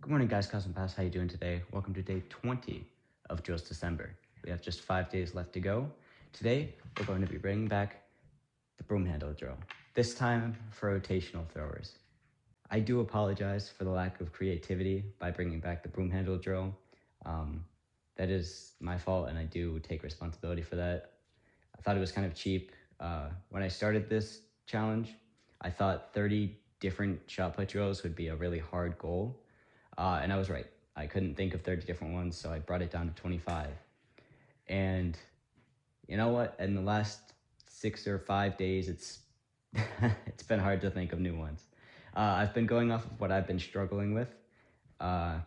Good morning, guys. Cosm Pass. How you doing today? Welcome to day 20 of Drills December. We have just 5 days left to go. Today, we're going to be bringing back the broom handle drill, this time for rotational throwers. I do apologize for the lack of creativity by bringing back the broom handle drill. That is my fault, and I do take responsibility for that. I thought it was kind of cheap. When I started this challenge, I thought 30 different shot put drills would be a really hard goal. And I was right. I couldn't think of 30 different ones, so I brought it down to 25. And you know what? In the last 6 or 5 days, it's it's been hard to think of new ones. I've been going off of what I've been struggling with.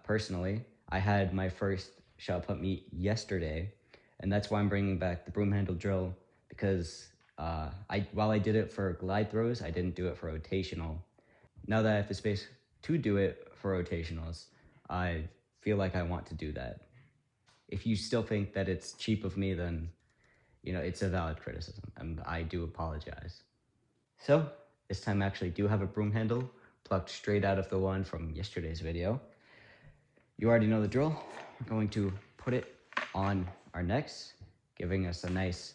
Personally, I had my first shot put meet yesterday, and that's why I'm bringing back the broom handle drill, because while I did it for glide throws, I didn't do it for rotational. Now that I have the space to do it for rotationals, I feel like I want to do that. If you still think that it's cheap of me, then it's a valid criticism, and I do apologize. So this time I actually do have a broom handle plucked straight out of the one from yesterday's video. You already know the drill. We're going to put it on our necks, giving us a nice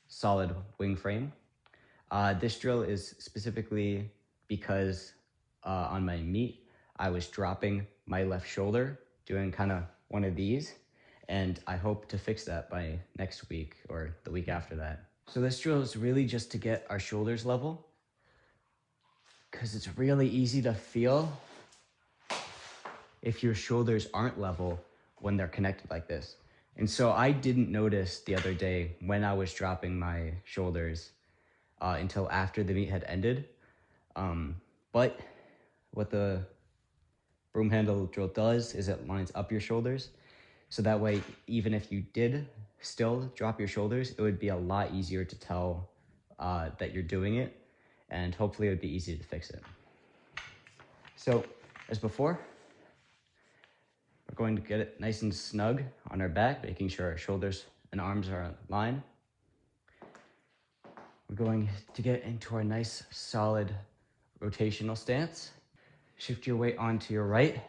solid wing frame. This drill is specifically because on my meet, I was dropping my left shoulder, doing kind of one of these, and I hope to fix that by next week or the week after that. So this drill is really just to get our shoulders level, because it's really easy to feel if your shoulders aren't level when they're connected like this. And so I didn't notice the other day when I was dropping my shoulders until after the meet had ended. But what the broom handle drill does is it lines up your shoulders. So that way, even if you did still drop your shoulders, it would be a lot easier to tell that you're doing it. And hopefully it would be easy to fix it. So as before, we're going to get it nice and snug on our back, making sure our shoulders and arms are in line. We're going to get into our nice, solid rotational stance. Shift your weight onto your right.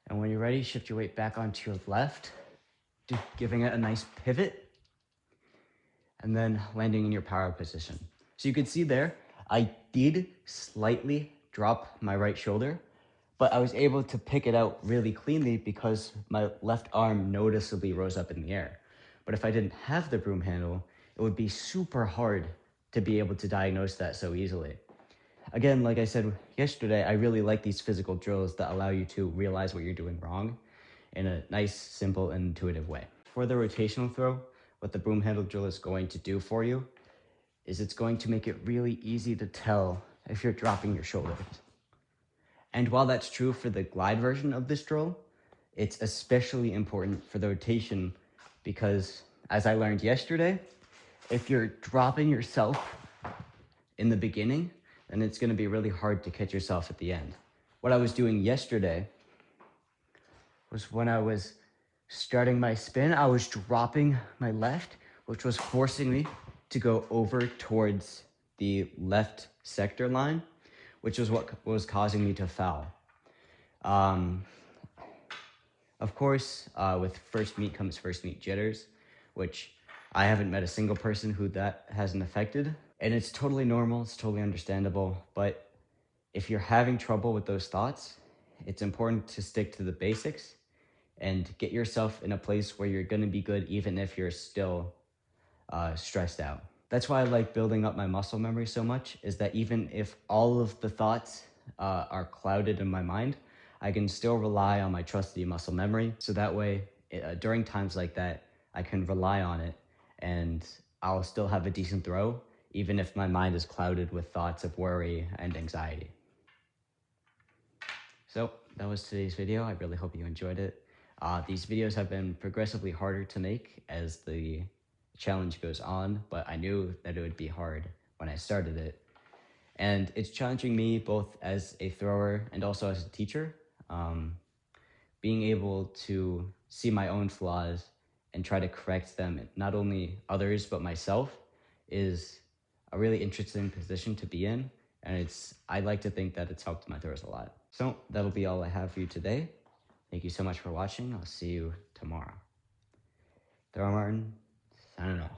And when you're ready, shift your weight back onto your left, giving it a nice pivot, and then landing in your power position. So you can see there, I did slightly drop my right shoulder, but I was able to pick it out really cleanly because my left arm noticeably rose up in the air. But if I didn't have the broom handle, it would be super hard to be able to diagnose that so easily. Again, like I said yesterday, I really like these physical drills that allow you to realize what you're doing wrong in a nice, simple, and intuitive way. For the rotational throw, what the broom handle drill is going to do for you is it's going to make it really easy to tell if you're dropping your shoulders. And while that's true for the glide version of this drill, it's especially important for the rotation because, as I learned yesterday, if you're dropping yourself in the beginning, then it's going to be really hard to catch yourself at the end. What I was doing yesterday was when I was starting my spin, I was dropping my left, which was forcing me to go over towards the left sector line, which is what was causing me to foul. Of course, with first meet comes first meet jitters, which I haven't met a single person who that hasn't affected. And it's totally normal, it's totally understandable. But if you're having trouble with those thoughts, it's important to stick to the basics and get yourself in a place where you're gonna be good even if you're still stressed out. That's why I like building up my muscle memory so much, is that even if all of the thoughts are clouded in my mind, I can still rely on my trusty muscle memory. So that way, during times like that, I can rely on it and I'll still have a decent throw, even if my mind is clouded with thoughts of worry and anxiety. So that was today's video. I really hope you enjoyed it. These videos have been progressively harder to make as the challenge goes on, but I knew that it would be hard when I started it. And it's challenging me both as a thrower and also as a teacher. Being able to see my own flaws and try to correct them, not only others, but myself, is a really interesting position to be in. And I like to think that it's helped my throws a lot. So that'll be all I have for you today. Thank you so much for watching. I'll see you tomorrow. Throw Martin, signing off.